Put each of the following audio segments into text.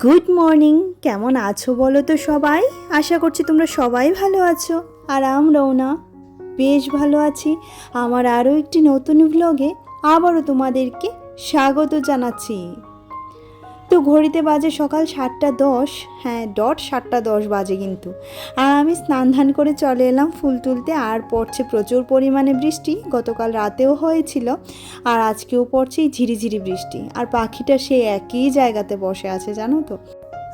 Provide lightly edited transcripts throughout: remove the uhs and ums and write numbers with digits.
Good morning. কেমন আছো বলো তো সবাই? আশা করছি তোমরা সবাই ভালো আছো, আর আমরাও না বেশ ভালো আছি। আমার আরও একটি নতুন ব্লগে আবারও তোমাদেরকে স্বাগত জানাচ্ছি। তো ঘড়িতে বাজে সকাল 7:10, হ্যাঁ ডট 7:10 বাজে কিন্তু। আর আমি স্নান ধান করে চলে এলাম ফুল তুলতে। আর পড়ছে প্রচুর পরিমাণে বৃষ্টি, গতকাল রাতেও হয়েছিল আর আজকেও পড়ছে ঝিরিঝিরি বৃষ্টি। আর পাখিটা সে একই জায়গাতে বসে আছে জানো তো।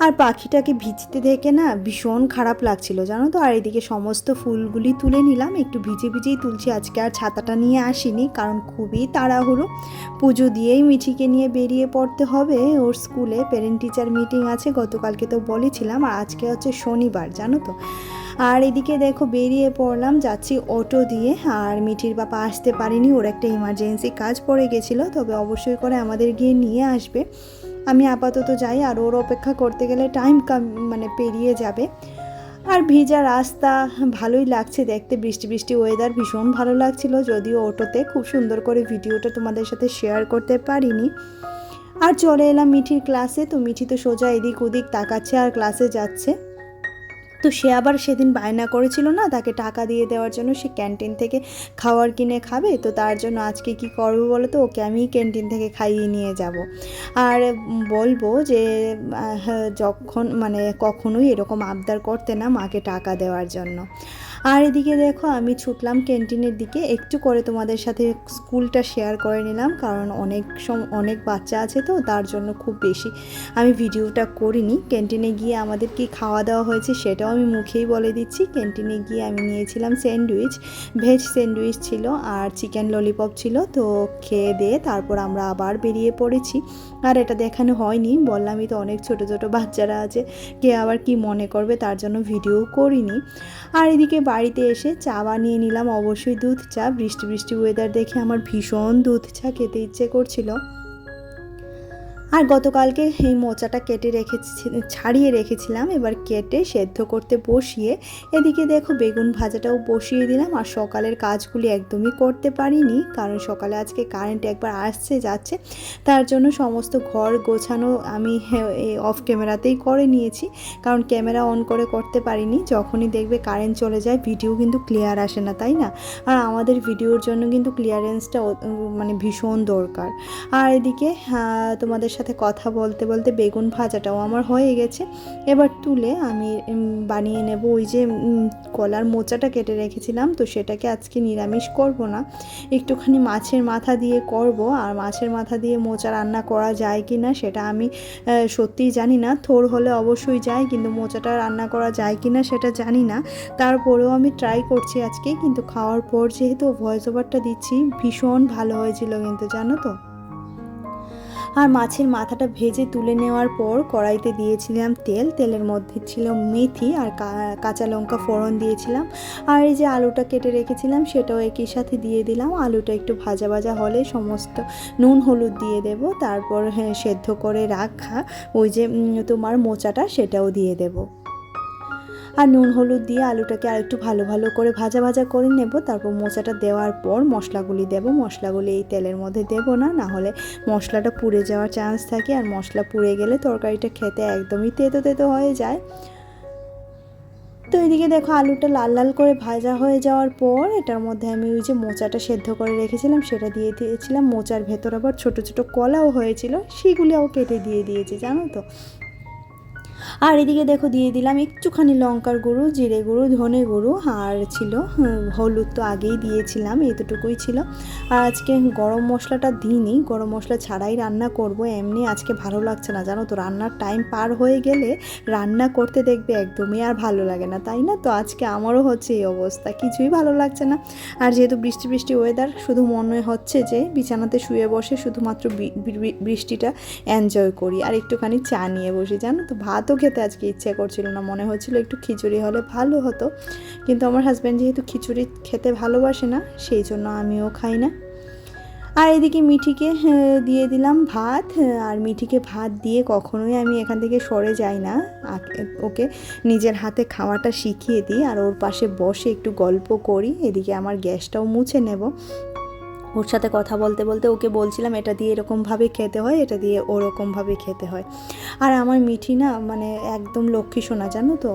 আর পাখিটাকে ভিজতে দেখে না ভীষণ খারাপ লাগছিল জানো তো। আর এদিকে সমস্ত ফুলগুলি তুলে নিলাম, একটু ভিজে ভিজেই তুলছি আজকে। আর ছাতাটা নিয়ে আসিনি কারণ খুবই তাড়াহুড়ো। পুজো দিয়েই মিঠিকে নিয়ে বেরিয়ে পড়তে হবে, ওর স্কুলে প্যারেন্ট টিচার মিটিং আছে, গতকালকে তো বলেছিলাম। আর আজকে হচ্ছে শনিবার জানো তো। আর এদিকে দেখো বেরিয়ে পড়লাম, যাচ্ছি অটো দিয়ে। আর মিঠির বাবা আসতে পারেনি, ওর একটা ইমার্জেন্সি কাজ পড়ে গেছিলো, তবে অবশ্যই করে আমাদের গিয়ে নিয়ে আসবে। আমি আপাতত যাই, আর ওর অপেক্ষা করতে গেলে টাইম পেরিয়ে যাবে। আর ভিজা রাস্তা ভালোই লাগছে দেখতে, বৃষ্টি বৃষ্টি ওয়েদার ভীষণ ভালো লাগছিল। যদিও অটোতে খুব সুন্দর করে ভিডিওটা তোমাদের সাথে শেয়ার করতে পারিনি। আর চলে এলাম মিঠির ক্লাসে। তো মিঠি তো সোজা এদিক ওদিক তাকাচ্ছে আর ক্লাসে যাচ্ছে। তো সে আবার সেদিন বায়না করেছিল না তাকে টাকা দিয়ে দেওয়ার জন্য, সে ক্যান্টিন থেকে খাবার কিনে খাবে। তো তার জন্য আজকে কি করবো বলো তো, ওকে আমি ক্যান্টিন থেকে খাইয়ে নিয়ে যাব। আর বলবো যে যখন কখনোই এরকম আবদার করতে না মাকে টাকা দেওয়ার জন্য। আর এদিকে দেখো আমি ছুটলাম ক্যান্টিনের দিকে, একটু করে তোমাদের সাথে স্কুলটা শেয়ার করে নিলাম, কারণ অনেক বাচ্চা আছে তো তার জন্য খুব বেশি আমি ভিডিওটা করিনি। ক্যান্টিনে গিয়ে আমাদের কি খাওয়া দাওয়া হয়েছে সেটাও আমি মুখেই বলে দিচ্ছি। ক্যান্টিনে গিয়ে আমি নিয়েছিলাম স্যান্ডউইচ, ভেজ স্যান্ডউইচ ছিল আর চিকেন ললিপপ ছিল। তো খেয়ে দিয়ে তারপর আমরা আবার বেরিয়ে পড়েছি। আর এটা দেখানো হয়নি, বললামই তো অনেক ছোট ছোট বাচ্চারা আছে, কে আবার কি মনে করবে, তার জন্য ভিডিও করিনি। আর এদিকে বাড়িতে এসে চা বানিয়ে নিলাম, অবশ্যই দুধ চা। বৃষ্টি বৃষ্টি ওয়েদার দেখে আমার ভীষণ দুধ চা খেতে ইচ্ছে করছিল। আর গতকালকে এই মোচাটা ছাড়িয়ে রেখেছিলাম, এবার কেটে সেদ্ধ করতে বসিয়ে এদিকে দেখো বেগুন ভাজাটাও বসিয়ে দিলাম। আর সকালের কাজগুলি একদমই করতে পারিনি, কারণ সকালে আজকে কারেন্ট একবার আসছে যাচ্ছে, তার জন্য সমস্ত ঘর গোছানো আমি অফ ক্যামেরাতেই করে নিয়েছি, কারণ ক্যামেরা অন করে করতে পারিনি। যখনই দেখবে কারেন্ট চলে যায় ভিডিও কিন্তু ক্লিয়ার আসে না, তাই না? আর আমাদের ভিডিওর জন্য কিন্তু ক্লিয়ারেন্সটা ভীষণ দরকার। আর এদিকে তোমাদের সাথে কথা বলতে বলতে বেগুন ভাজাটাও আমার হয়ে গেছে। এবার তুলে আমি বানিয়ে নেব ওই যে কলার মোচাটা কেটে রেখেছিলাম, তো সেটাকে আজকে নিরামিষ করব না, একটুখানি মাছের মাথা দিয়ে করব। আর মাছের মাথা দিয়ে মোচা রান্না করা যায় কি না সেটা আমি সত্যিই জানি না। থোর হলে অবশ্যই যায়, কিন্তু মোচাটা রান্না করা যায় কি না সেটা জানি না। তারপরেও আমি ট্রাই করছি আজকে, কিন্তু খাওয়ার পর যেহেতু ভয়েস ওভারটা দিচ্ছি ভীষণ ভালো হয়েছিল কিন্তু জানো তো। আর মাছের মাথাটা ভেজে তুলে নেওয়ার পর কড়াইতে দিয়েছিলাম তেল, তেলের মধ্যে ছিল মেথি আর কাঁচা লঙ্কা ফোড়ন দিয়েছিলাম। আর এই যে আলুটা কেটে রেখেছিলাম সেটাও একই সাথে দিয়ে দিলাম। আলুটা একটু ভাজা ভাজা হলে সমস্ত নুন হলুদ দিয়ে দেব, তারপর সেদ্ধ করে রাখা ওই যে তোমার মোচাটা সেটাও দিয়ে দেব। আর নুন হলুদ দিয়ে আলুটাকে আর একটু ভালো ভালো করে ভাজা ভাজা করে নেব। তারপর মোচাটা দেওয়ার পর মশলাগুলি দেব। মশলাগুলি এই তেলের মধ্যে দেব না, না হলে মশলাটা পুড়ে যাওয়ার চান্স থাকে, আর মশলা পুড়ে গেলে তরকারিটা খেতে একদমই তেতো তেতো হয়ে যায়। তো এদিকে দেখো আলুটা লাল লাল করে ভাজা হয়ে যাওয়ার পর এটার মধ্যে আমি ওই যে মোচাটা সেদ্ধ করে রেখেছিলাম সেটা দিয়ে দিয়েছিলাম। মোচার ভেতর আবার ছোট ছোট কলাও হয়েছিল, সেগুলিও কেটে দিয়ে দিয়েছি জানো তো। আর এদিকে দেখো দিয়ে দিলাম একটুখানি লঙ্কার গুঁড়ো, জিরে গুঁড়ো, ধনে গুঁড়ো, আর ছিল হলুদ তো আগেই দিয়েছিলাম, এতটুকুই ছিল। আর আজকে গরম মশলাটা দিইনি, গরম মশলা ছাড়াই রান্না করব। এমনি আজকে ভালো লাগছে না জানো তো, রান্নার টাইম পার হয়ে গেলে রান্না করতে দেখবে একদমই আর ভালো লাগে না, তাই না? তো আজকে আমারও হচ্ছে এই অবস্থা, কিছুই ভালো লাগছে না। আর যেহেতু বৃষ্টি বৃষ্টি ওয়েদার, শুধু মনে হচ্ছে যে বিছানাতে শুয়ে বসে শুধুমাত্র বৃষ্টিটা এনজয় করি আর একটুখানি চা নিয়ে বসি জানো তো। ভাতও খেতে আজকে ইচ্ছে করছিল না, মনে হচ্ছিল একটু খিচুড়ি হলে ভালো হতো, কিন্তু আমার হাজব্যান্ড যেহেতু খিচুড়ি খেতে ভালোবাসে না সেই জন্য আমিও খাই না। আর এদিকে মিঠিকে দিয়ে দিলাম ভাত। আর মিঠিকে ভাত দিয়ে কখনোই আমি এখান থেকে সরে যাই না, ওকে নিজের হাতে খাওয়াটা শিখিয়ে দিই আর ওর পাশে বসে একটু গল্প করি। এদিকে আমার গ্যাসটাও মুছে নেব। ওর সাথে কথা বলতে বলতে ওকে বলছিলাম এটা দিয়ে এরকমভাবে খেতে হয়, এটা দিয়ে ওরকমভাবে খেতে হয়। আর আমার মিঠি না মানে একদম লক্ষ্মী সোনা, জানো তো,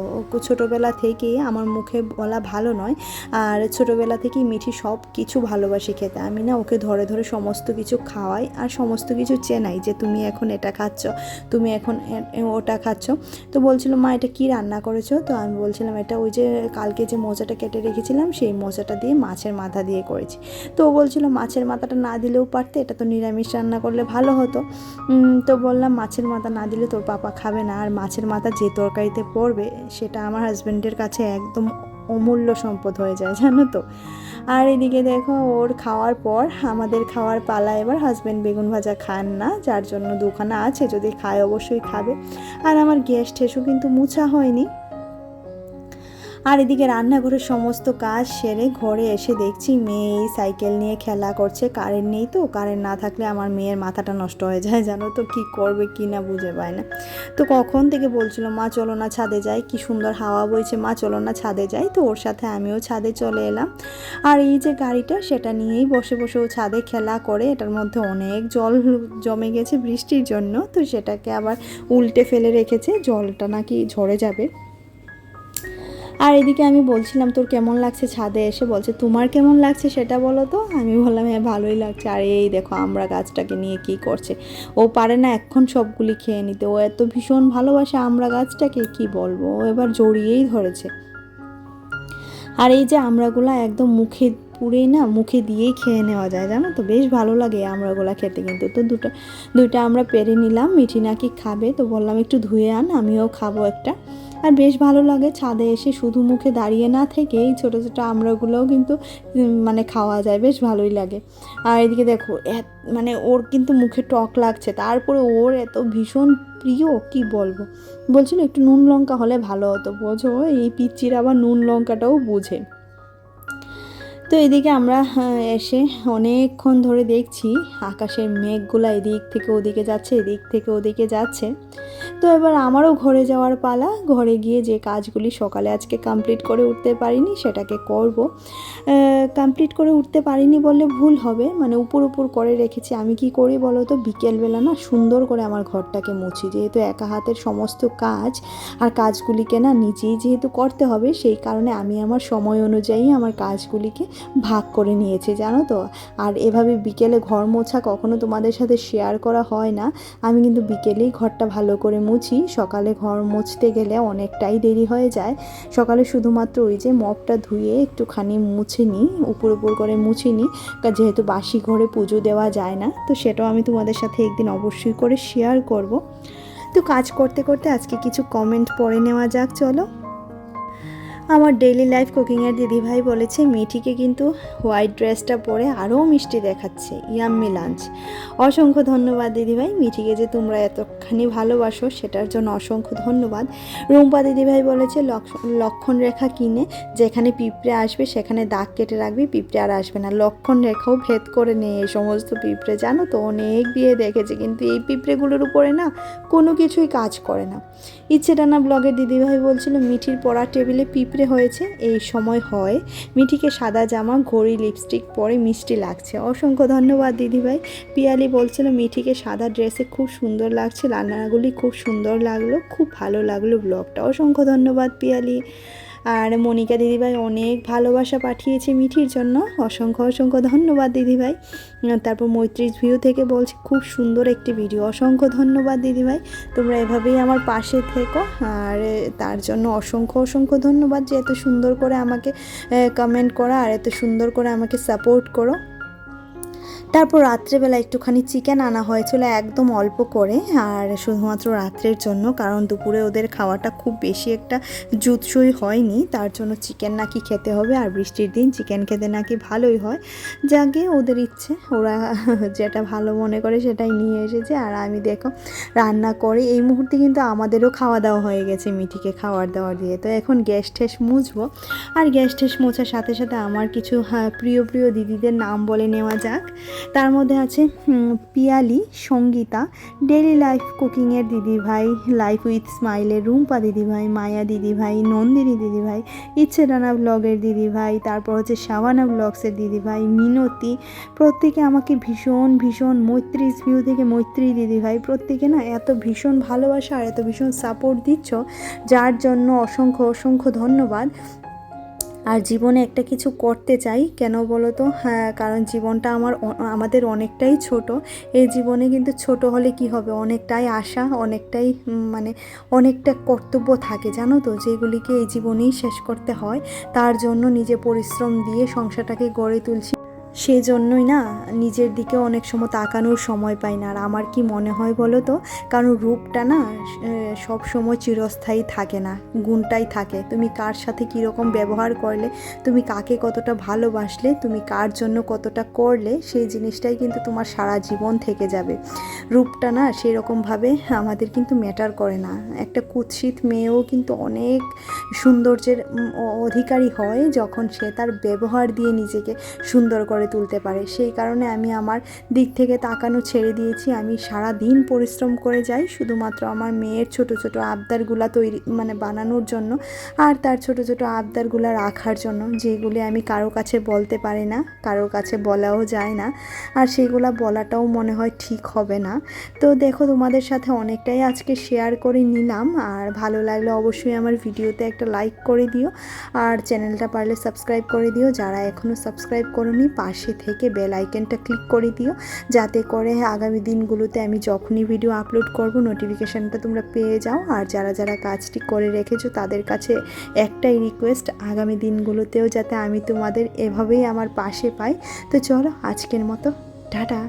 ছোটোবেলা থেকেই আমার মুখে বলা ভালো নয়, আর ছোটোবেলা থেকেই মিঠি সব কিছু ভালোবাসি খেতে। আমি না ওকে ধরে ধরে সমস্ত কিছু খাওয়াই আর সমস্ত কিছু চেনাই যে তুমি এখন এটা খাচ্ছ, তুমি এখন ওটা খাচ্ছ। তো বলছিল মা এটা কি রান্না করেছো? তো আমি বলছিলাম এটা ওই যে কালকে যে মোচাটা কেটে রেখেছিলাম সেই মোচাটা দিয়ে মাছের মাথা দিয়ে করেছি। তো ও বলছিল মাছের মাথাটা না দিলেও পারতে, এটা তো নিরামিষ রান্না করলে ভালো হতো। তো বললাম মাছের মাথা না দিলে তোর পাপা খাবে না, আর মাছের মাথা যে তরকারিতে পড়বে সেটা আমার হাজব্যান্ডের কাছে একদম অমূল্য সম্পদ হয়ে যায়, জানো তো। আর এদিকে দেখো ওর খাওয়ার পর আমাদের খাওয়ার পালা। এবার হাজব্যান্ড বেগুন ভাজা খান না, যার জন্য দুখানা আছে, যদি খায় অবশ্যই খাবে। আর আমার গ্যাস ঠেসও কিন্তু মুছা হয়নি। আর এদিকে রান্নাঘরের সমস্ত কাজ সেরে ঘরে এসে দেখছি মেয়ে এই সাইকেল নিয়ে খেলা করছে। কারেন্ট নেই, তো কারেন্ট না থাকলে আমার মেয়ের মাথাটা নষ্ট হয়ে যায়, জানো তো, কি করবে কি না বুঝে পায় না। তো কখন থেকে বলছিল মা চলো না ছাদে যাই, কি সুন্দর হাওয়া বইছে, মা চলো না ছাদে যাই। তো ওর সাথে আমিও ছাদে চলে এলাম। আর এই যে গাড়িটা সেটা নিয়েই বসে বসে ও ছাদে খেলা করে। এটার মধ্যে অনেক জল জমে গেছে বৃষ্টির জন্য, তো সেটাকে আবার উল্টে ফেলে রেখেছে, জলটা নাকি ঝরে যাবে। আর এদিকে আমি বলছিলাম তোর কেমন লাগছে ছাদে এসে? বলছে তোমার কেমন লাগছে সেটা বলো তো। আমি বললাম হ্যাঁ ভালোই লাগছে। আর এই দেখো আমরা গাছটাকে নিয়ে কি করছে, ও পারে না এখন সবগুলি খেয়ে নিতে, ও এত ভীষণ ভালোবাসে আমরা গাছটাকে, কি বলবো, ও এবার জড়িয়েই ধরেছে। আর এই যে আমড়াগুলো একদম মুখে পুড়েই না, মুখে দিয়েই খেয়ে নেওয়া যায়, জানো তো, বেশ ভালো লাগে আমড়াগুলো খেতে কিন্তু। তো দুইটা আমরা পেরে নিলাম, মিঠি নাকি খাবে, তো বললাম একটু ধুয়ে আন, আমিও খাবো একটা। আর বেশ ভালো লাগে ছাদে এসে শুধু মুখে দাঁড়িয়ে না থেকে এই ছোটো ছোটো আমড়াগুলোও কিন্তু মানে খাওয়া যায়, বেশ ভালোই লাগে। আর এদিকে দেখো মানে ওর কিন্তু মুখে টক লাগছে, তারপরে ওর এত ভীষণ প্রিয়, কি বলবো। বলছিল একটু নুন লঙ্কা হলে ভালো হতো, বোঝো এই পিচ্চির আবার নুন লঙ্কাটাও বুঝে। তো এদিকে আমরা এসে অনেকক্ষণ ধরে দেখছি আকাশের মেঘগুলা এদিক থেকে ওদিকে যাচ্ছে, এদিক থেকে ওদিকে যাচ্ছে। তো এবার আমারও ঘরে যাওয়ার পালা। ঘরে গিয়ে যে কাজগুলি সকালে আজকে কমপ্লিট করে উঠতে পারিনি সেটাকে করব। কমপ্লিট করে উঠতে পারিনি বললে ভুল হবে, মানে উপর উপর করে রেখেছি। আমি কি করি বলো তো, বিকেলবেলা না সুন্দর করে আমার ঘরটাকে মুছি, যেহেতু একা হাতের সমস্ত কাজ, আর কাজগুলিকে না নিজেই যেহেতু করতে হবে, সেই কারণে আমি আমার সময় অনুযায়ী আমার কাজগুলিকে ভাগ করে নিয়েছি, জানো তো। আর এভাবে বিকেলে ঘর মোছা কখনো তোমাদের সাথে শেয়ার করা হয় না। আমি কিন্তু বিকেলেই ঘরটা ভালো করে মুছি, সকালে ঘর মুছতে গেলে অনেকটাই দেরি হয়ে যায়। সকালে শুধুমাত্র ওই যে মপটা ধুয়ে একটুখানি মুছে নিই, উপর উপর করে মুছে নিই, যেহেতু বাসি ঘরে পুজো দেওয়া যায় না। তো সেটাও আমি তোমাদের সাথে একদিন অবশ্যই করে শেয়ার করব। তো কাজ করতে করতে আজকে কিছু কমেন্ট পড়ে নেওয়া যাক, চলো। আমার ডেইলি লাইফ কুকিংয়ের দিদিভাই বলেছে মিঠিকে কিন্তু হোয়াইট ড্রেসটা পরে আরও মিষ্টি দেখাচ্ছে, ইয়াম্মি লাঞ্চ। অসংখ্য ধন্যবাদ দিদিভাই, মিঠিকে যে তোমরা এতখানি ভালোবাসো সেটার জন্য অসংখ্য ধন্যবাদ। রুম্পা দিদিভাই বলেছে লক্ষণ রেখা কিনে যেখানে পিঁপড়ে আসবে সেখানে দাগ কেটে রাখবি, পিঁপড়ে আর আসবে না। লক্ষণ রেখাও ভেদ করে নেই এই সমস্ত পিঁপড়ে, জানো তো, অনেক দিয়ে দেখেছে কিন্তু এই পিঁপড়েগুলোর উপরে না কোনো কিছুই কাজ করে না। ইচ্ছেটানা ব্লগের দিদিভাই বলছিল মিঠির পড়ার টেবিলে পিঁপড়ে হয়েছে, এই সময় হয়। মিঠিকে সাদা জামা, ঘড়ি, লিপস্টিক পরে মিষ্টি লাগছে। অসংখ্য ধন্যবাদ দিদিভাই। পিয়ালি বলছিল মিঠিকে সাদা ড্রেসে খুব সুন্দর লাগছে, রান্নাগুলি খুব সুন্দর লাগলো, খুব ভালো লাগলো ব্লগটা। অসংখ্য ধন্যবাদ পিয়ালি। আর মনিকা দিদিভাই অনেক ভালোবাসা পাঠিয়েছে মিঠির জন্য, অসংখ্য অসংখ্য ধন্যবাদ দিদিভাই। তারপর মৈত্রীর ভিউ থেকে বলছি খুব সুন্দর একটি ভিডিও, অসংখ্য ধন্যবাদ দিদিভাই। তোমরা এভাবেই আমার পাশে থেকো, আর তার জন্য অসংখ্য অসংখ্য ধন্যবাদ যে এত সুন্দর করে আমাকে কমেন্ট করা আর এত সুন্দর করে আমাকে সাপোর্ট করো। তারপর রাত্রেবেলা একটুখানি চিকেন আনা হয়েছিল, একদম অল্প করে, আর শুধুমাত্র রাত্রের জন্য, কারণ দুপুরে ওদের খাওয়াটা খুব বেশি একটা জুতসই হয়নি, তার জন্য চিকেন নাকি খেতে হবে, আর বৃষ্টির দিন চিকেন খেতে নাকি ভালোই হয়। যাকে ওদের ইচ্ছে, ওরা যেটা ভালো মনে করে সেটাই নিয়ে এসেছে। আর আমি দেখো রান্না করে এই মুহূর্তে কিন্তু আমাদেরও খাওয়া দাওয়া হয়ে গেছে মিঠিকে খাওয়ার দাওয়ার দিয়ে। তো এখন গ্যাস ঠেস মুছবো, আর গ্যাস ঠেস মোছার সাথে সাথে আমার কিছু প্রিয় প্রিয় দিদিদের নাম বলে নেওয়া যাক। তার মধ্যে আছে পিয়ালি, সঙ্গীতা, ডেলি লাইফ কুকিংয়ের দিদিভাই, লাইফ উইথ স্মাইলের রুম্পা দিদিভাই, মায়া দিদিভাই, নন্দিনী দিদিভাই, ইচ্ছে ডানা ব্লগের দিদিভাই, তারপর হচ্ছে শাবানা ব্লগসের দিদিভাই, মিনতি, প্রত্যেকে আমাকে ভীষণ ভীষণ মৈত্রী ভিউ থেকে মৈত্রী দিদিভাই, প্রত্যেকে না এত ভীষণ ভালোবাসা আর এত ভীষণ সাপোর্ট দিচ্ছ, যার জন্য অসংখ্য অসংখ্য ধন্যবাদ। আর জীবনে একটা কিছু করতে চাই, কেন বলো তো? হ্যাঁ, কারণ জীবনটা আমাদের অনেকটাই ছোট। এই জীবনে কিন্তু ছোট হলে কি হবে, অনেকটাই আশা, অনেকটাই মানে অনেকটা কর্তব্য থাকে, জানো তো, যেগুলিকে এই জীবনেই শেষ করতে হয়। তার জন্য নিজে পরিশ্রম দিয়ে সংসারটাকে গড়ে তুলছি, সেই জন্যই না নিজের দিকে অনেক সময় তাকানোর সময় পাই না। আর আমার কি মনে হয় বলো তো, কারণ রূপটা না সব সময় চিরস্থায়ী থাকে না, গুণটাই থাকে। তুমি কার সাথে কীরকম ব্যবহার করলে, তুমি কাকে কতটা ভালোবাসলে, তুমি কার জন্য কতটা করলে, সেই জিনিসটাই কিন্তু তোমার সারা জীবন থেকে যাবে। রূপটা না সেরকমভাবে আমাদের কিন্তু ম্যাটার করে না। একটা কুৎসিত মেয়েও কিন্তু অনেক সৌন্দর্যের অধিকারী হয় যখন সে তার ব্যবহার দিয়ে নিজেকে সুন্দর করে তুলতে পারে। সেই কারণে আমি আমার দিক থেকে তাকানো ছেড়ে দিয়েছি। আমি সারা দিন পরিশ্রম করে যাই শুধুমাত্র আমার মেয়ের ছোট ছোট আবদারগুলা বানানোর জন্য, আর তার ছোট ছোট আবদারগুলা রাখার জন্য, যেগুলি আমি কারো কাছে বলতে পারি না, কারোর কাছে বলাও যায় না, আর সেইগুলা বলাটাও মনে হয় ঠিক হবে না। তো দেখো, তোমাদের সাথে অনেকটাই আজকে শেয়ার করে নিলাম। আর ভালো লাগলে অবশ্যই আমার ভিডিওতে একটা লাইক করে দিও, আর চ্যানেলটা পারলে সাবস্ক্রাইব করে দিও। যারা এখনও সাবস্ক্রাইব করোনি, পাশে থেকে বেল আইকনটা ক্লিক করে দিও, যাতে করে আগামী দিনগুলোতে আমি যখনই ভিডিও আপলোড করব নোটিফিকেশানটা তোমরা পেয়ে যাও। আর যারা যারা কাজটি করে রেখেছো তাদের কাছে একটাই রিকোয়েস্ট, আগামী দিনগুলোতেও যাতে আমি তোমাদের এভাবেই আমার পাশে পাই। তো চলো, আজকের মতো টাটা।